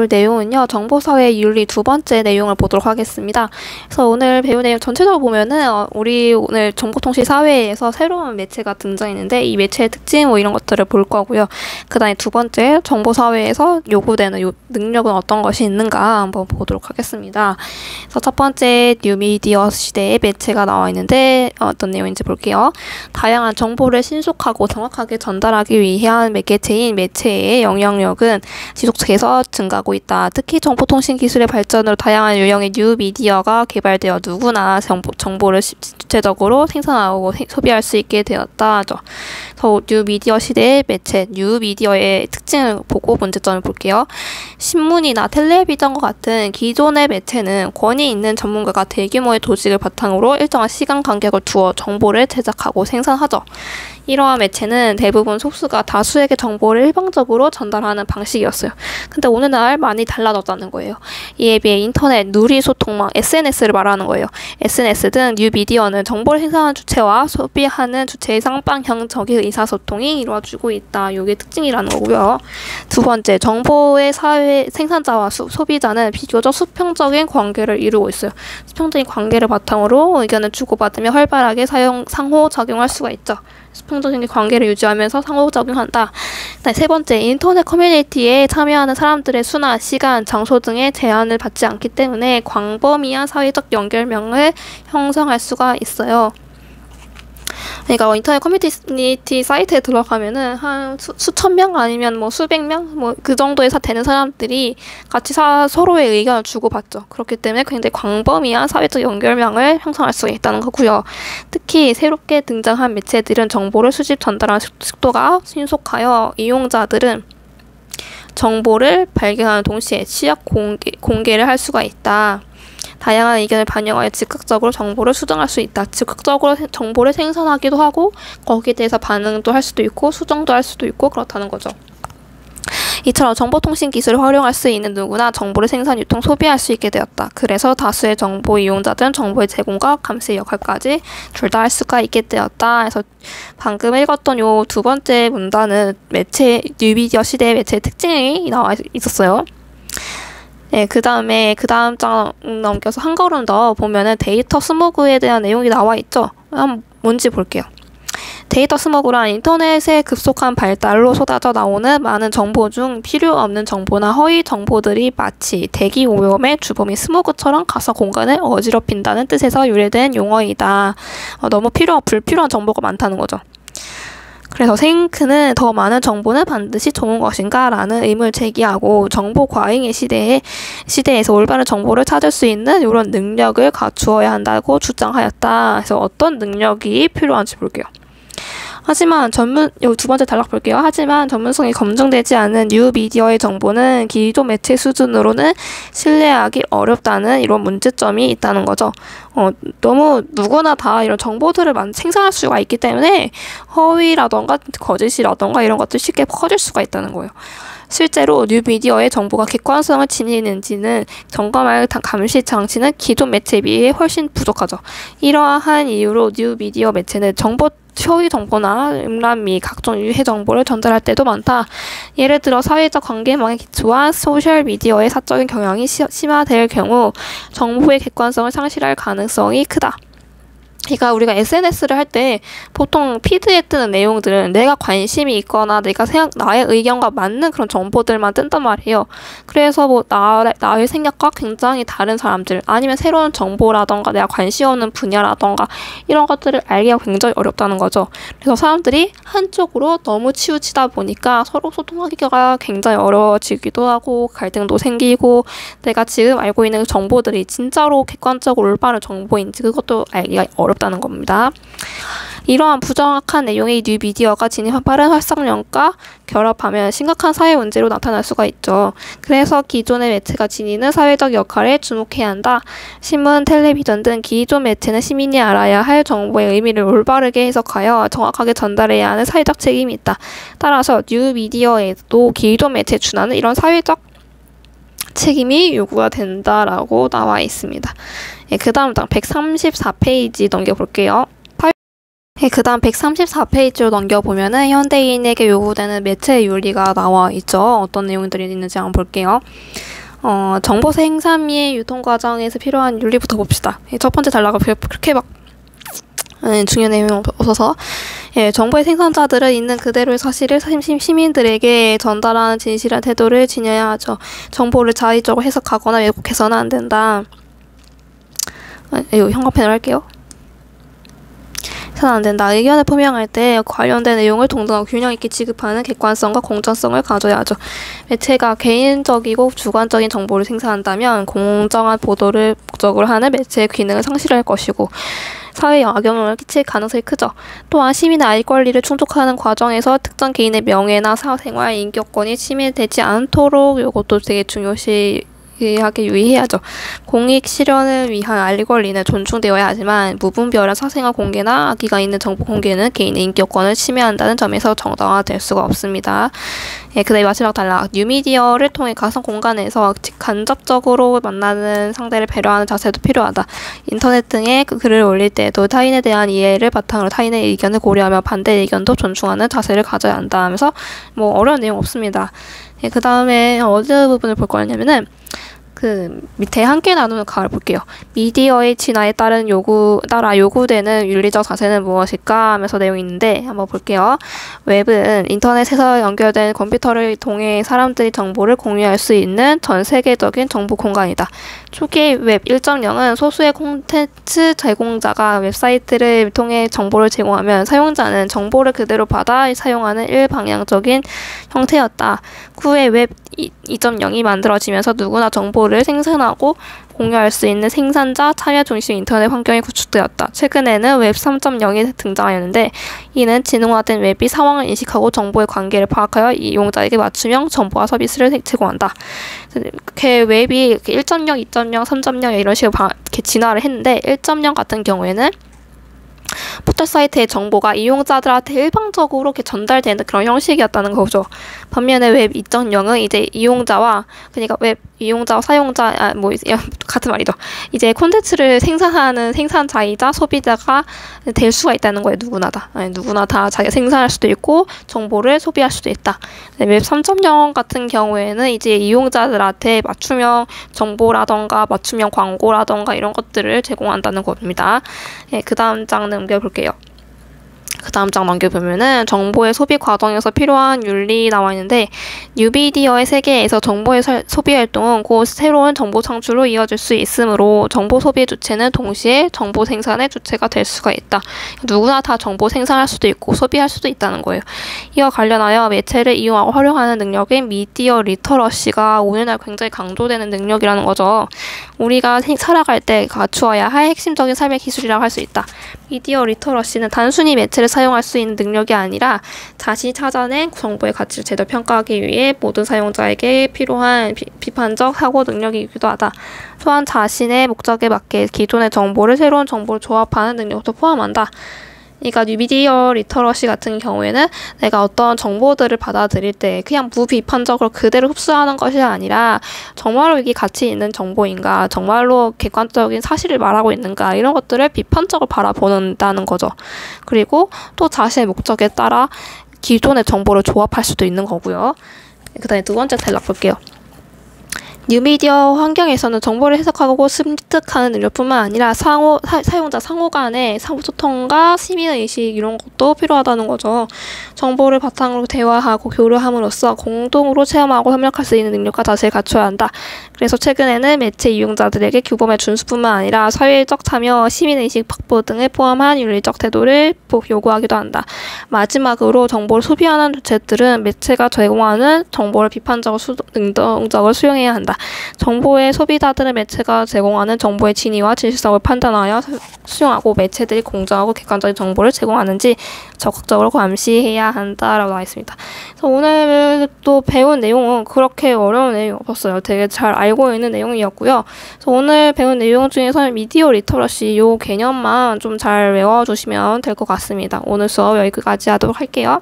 배울 내용은요, 정보사회 윤리 두 번째 내용을 보도록 하겠습니다. 그래서 오늘 배울 내용 전체적으로 보면은 우리 오늘 정보통신 사회에서 새로운 매체가 등장했는데 이 매체의 특징 뭐 이런 것들을 볼 거고요. 그다음에 두 번째 정보사회에서 요구되는 능력은 어떤 것이 있는가 한번 보도록 하겠습니다. 그래서 첫 번째 뉴미디어 시대의 매체가 나와 있는데 어떤 내용인지 볼게요. 다양한 정보를 신속하고 정확하게 전달하기 위한 매개체인 매체의 영향력은 지속해서 증가하고 있다. 특히 정보통신 기술의 발전으로 다양한 유형의 뉴미디어가 개발되어 누구나 정보를 주체적으로 생산하고 소비할 수 있게 되었다. 그래서 뉴미디어 시대의 매체, 뉴미디어의 특징을 보고 문제점을 볼게요. 신문이나 텔레비전과 같은 기존의 매체는 권위 있는 전문가가 대규모의 조직을 바탕으로 일정한 시간 간격을 두어 정보를 제작하고 생산하죠. 이러한 매체는 대부분 소수가 다수에게 정보를 일방적으로 전달하는 방식이었어요. 근데 오늘날 많이 달라졌다는 거예요. 이에 비해 인터넷, 누리 소통망, SNS를 말하는 거예요. SNS 등 뉴미디어는 정보를 생산하는 주체와 소비하는 주체의 쌍방향적인 의사소통이 이루어지고 있다. 이게 특징이라는 거고요. 두 번째, 정보의 사회 생산자와 소비자는 비교적 수평적인 관계를 이루고 있어요. 수평적인 관계를 바탕으로 의견을 주고받으며 활발하게 상호작용할 수가 있죠. 수평적인 관계를 유지하면서 상호작용한다. 세 번째, 인터넷 커뮤니티에 참여하는 사람들의 수나 시간, 장소 등의 제한을 받지 않기 때문에 광범위한 사회적 연결망을 형성할 수가 있어요. 그러니까 인터넷 커뮤니티 사이트에 들어가면은 한 수천 명 아니면 뭐 수백 명 뭐 그 정도에 되는 사람들이 같이 서로의 의견을 주고받죠. 그렇기 때문에 굉장히 광범위한 사회적 연결망을 형성할 수 있다는 거고요. 특히 새롭게 등장한 매체들은 정보를 수집 전달하는 속도가 신속하여 이용자들은 정보를 발견하는 동시에 취약 공개를 할 수가 있다. 다양한 의견을 반영하여 즉각적으로 정보를 수정할 수 있다. 즉각적으로 정보를 생산하기도 하고 거기에 대해서 반응도 할 수도 있고 수정도 할 수도 있고 그렇다는 거죠. 이처럼 정보통신 기술을 활용할 수 있는 누구나 정보를 생산, 유통, 소비할 수 있게 되었다. 그래서 다수의 정보 이용자들은 정보의 제공과 감시의 역할까지 둘 다 할 수가 있게 되었다. 그래서 방금 읽었던 요 두 번째 문단은 뉴미디어 시대의 매체의 특징이 나와 있었어요. 네, 그 다음 장 넘겨서 한 걸음 더 보면은 데이터 스모그에 대한 내용이 나와 있죠. 한번 뭔지 볼게요. 데이터 스모그란 인터넷의 급속한 발달로 쏟아져 나오는 많은 정보 중 필요 없는 정보나 허위 정보들이 마치 대기 오염의 주범인 스모그처럼 가서 공간을 어지럽힌다는 뜻에서 유래된 용어이다. 너무 불필요한 정보가 많다는 거죠. 그래서 생크는 더 많은 정보는 반드시 좋은 것인가? 라는 의문을 제기하고 정보 과잉의 시대에서 올바른 정보를 찾을 수 있는 이런 능력을 갖추어야 한다고 주장하였다. 그래서 어떤 능력이 필요한지 볼게요. 하지만 두 번째 단락 볼게요. 하지만 전문성이 검증되지 않은 뉴미디어의 정보는 기존 매체 수준으로는 신뢰하기 어렵다는 이런 문제점이 있다는 거죠. 너무 누구나 다 이런 정보들을 생산할 수가 있기 때문에 허위라던가 거짓이라던가 이런 것들이 쉽게 퍼질 수가 있다는 거예요. 실제로 뉴미디어의 정보가 객관성을 지니는지는 점검할 감시 장치는 기존 매체에 비해 훨씬 부족하죠. 이러한 이유로 뉴미디어 매체는 허위 정보나 음란 및 각종 유해 정보를 전달할 때도 많다. 예를 들어 사회적 관계망에 기초한 소셜미디어의 사적인 경향이 심화될 경우 정보의 객관성을 상실할 가능성이 크다. 그러니까 우리가 SNS를 할 때 보통 피드에 뜨는 내용들은 내가 관심이 있거나 나의 의견과 맞는 그런 정보들만 뜬단 말이에요. 그래서 뭐 나의 생각과 굉장히 다른 사람들 아니면 새로운 정보라던가 내가 관심 없는 분야라던가 이런 것들을 알기가 굉장히 어렵다는 거죠. 그래서 사람들이 한쪽으로 너무 치우치다 보니까 서로 소통하기가 굉장히 어려워지기도 하고 갈등도 생기고 내가 지금 알고 있는 정보들이 진짜로 객관적으로 올바른 정보인지 그것도 알기가 어렵다는 겁니다. 이러한 부정확한 내용의 뉴미디어가 지닌 빠른 활성력과 결합하면 심각한 사회 문제로 나타날 수가 있죠. 그래서 기존의 매체가 지니는 사회적 역할에 주목해야 한다. 신문, 텔레비전 등 기존 매체는 시민이 알아야 할 정보의 의미를 올바르게 해석하여 정확하게 전달해야 하는 사회적 책임이 있다. 따라서 뉴미디어에도 기존 매체에 준하는 이런 사회적 책임이 요구가 된다라고 나와 있습니다. 그 다음 134페이지 넘겨볼게요. 그 다음 134페이지로 넘겨보면은 현대인에게 요구되는 매체 윤리가 나와 있죠. 어떤 내용들이 있는지 한번 볼게요. 정보 생산 및 유통 과정에서 필요한 윤리부터 봅시다. 첫 번째 단락은 그렇게 막 중요한 내용이 없어서 정보의 생산자들은 있는 그대로의 사실을 시민들에게 전달하는 진실한 태도를 지녀야 하죠. 정보를 자의적으로 해석하거나 왜곡해서는 안 된다. 이거 형광펜으로 할게요. 해서는 안 된다. 의견을 표명할 때 관련된 내용을 동등하고 균형 있게 취급하는 객관성과 공정성을 가져야 하죠. 매체가 개인적이고 주관적인 정보를 생산한다면 공정한 보도를 목적으로 하는 매체의 기능을 상실할 것이고 사회에 악영향을 끼칠 가능성이 크죠. 또한 시민의 알 권리를 충족하는 과정에서 특정 개인의 명예나 사생활, 인격권이 침해되지 않도록 이것도 되게 중요시하게 유의해야죠. 공익 실현을 위한 알 권리는 존중되어야 하지만 무분별한 사생활 공개나 악의가 있는 정보 공개는 개인의 인격권을 침해한다는 점에서 정당화될 수가 없습니다. 그다음에 마지막 단락. 뉴미디어를 통해 가상 공간에서 간접적으로 만나는 상대를 배려하는 자세도 필요하다. 인터넷 등에 글을 올릴 때도 타인에 대한 이해를 바탕으로 타인의 의견을 고려하며 반대 의견도 존중하는 자세를 가져야 한다 하면서 뭐 어려운 내용 없습니다. 그 다음에 어느 부분을 볼 거냐면은 그 밑에 함께 나누는 가를 볼게요. 미디어의 진화에 따라 요구되는 윤리적 자세는 무엇일까 하면서 내용이 있는데 한번 볼게요. 웹은 인터넷에서 연결된 컴퓨터를 통해 사람들이 정보를 공유할 수 있는 전 세계적인 정보 공간이다. 초기 웹 1.0은 소수의 콘텐츠 제공자가 웹사이트를 통해 정보를 제공하면 사용자는 정보를 그대로 받아 사용하는 일방향적인 형태였다. 후에 웹 2.0이 만들어지면서 누구나 정보를 생산하고 공유할 수 있는 생산자 참여 중심 인터넷 환경이 구축되었다. 최근에는 웹 3.0이 등장하였는데 이는 지능화된 웹이 상황을 인식하고 정보의 관계를 파악하여 이용자에게 맞춤형 정보와 서비스를 제공한다. 이렇게 웹이 1.0, 2.0, 3.0 이런 식으로 이렇게 진화를 했는데 1.0 같은 경우에는 포털 사이트의 정보가 이용자들한테 일방적으로 이렇게 전달되는 그런 형식이었다는 거죠. 반면에 웹 2.0은 이제 그러니까 웹 이용자와 사용자, 같은 말이죠. 이제 콘텐츠를 생산하는 생산자이자 소비자가 될 수가 있다는 거예요. 누구나 다 자기가 생산할 수도 있고 정보를 소비할 수도 있다. 웹 3.0 같은 경우에는 이제 이용자들한테 맞춤형 정보라던가 맞춤형 광고라던가 이런 것들을 제공한다는 겁니다. 그 다음 장 넘겨볼게요. 그 다음 장 넘겨보면은 정보의 소비 과정에서 필요한 윤리 나와 있는데 뉴미디어의 세계에서 정보의 소비 활동은 곧 새로운 정보 창출로 이어질 수 있으므로 정보 소비의 주체는 동시에 정보 생산의 주체가 될 수가 있다. 누구나 다 정보 생산할 수도 있고 소비할 수도 있다는 거예요. 이와 관련하여 매체를 이용하고 활용하는 능력인 미디어 리터러시가 오늘날 굉장히 강조되는 능력이라는 거죠. 우리가 살아갈 때 갖추어야 할 핵심적인 삶의 기술이라고 할 수 있다. 미디어 리터러시는 단순히 매체를 사용할 수 있는 능력이 아니라 자신이 찾아낸 정보의 가치를 제대로 평가하기 위해 모든 사용자에게 필요한 비판적 사고 능력이기도 하다. 또한 자신의 목적에 맞게 기존의 정보를 새로운 정보로 조합하는 능력도 포함한다. 그러니까 뉴미디어 리터러시 같은 경우에는 내가 어떤 정보들을 받아들일 때 그냥 무비판적으로 그대로 흡수하는 것이 아니라 정말로 이게 가치 있는 정보인가, 정말로 객관적인 사실을 말하고 있는가 이런 것들을 비판적으로 바라본다는 거죠. 그리고 또 자신의 목적에 따라 기존의 정보를 조합할 수도 있는 거고요. 그 다음에 두 번째 단락 볼게요. 뉴미디어 환경에서는 정보를 해석하고 습득하는 능력뿐만 아니라 사용자 상호 간의 소통과 시민의식 이런 것도 필요하다는 거죠. 정보를 바탕으로 대화하고 교류함으로써 공동으로 체험하고 협력할 수 있는 능력과 자세를 갖춰야 한다. 그래서 최근에는 매체 이용자들에게 규범의 준수뿐만 아니라 사회적 참여, 시민의식 확보 등을 포함한 윤리적 태도를 요구하기도 한다. 마지막으로 정보를 소비하는 주체들은 매체가 제공하는 정보를 비판적으로 능동적으로 수용해야 한다. 정보의 소비자들은 매체가 제공하는 정보의 진위와 진실성을 판단하여 수용하고 매체들이 공정하고 객관적인 정보를 제공하는지 적극적으로 감시해야 한다라고 나와 있습니다. 그래서 오늘 또 배운 내용은 그렇게 어려운 내용이 없었어요. 되게 잘 알고 있는 내용이었고요. 그래서 오늘 배운 내용 중에서는 미디어 리터러시 이 개념만 좀 잘 외워주시면 될 것 같습니다. 오늘 수업 여기까지 하도록 할게요.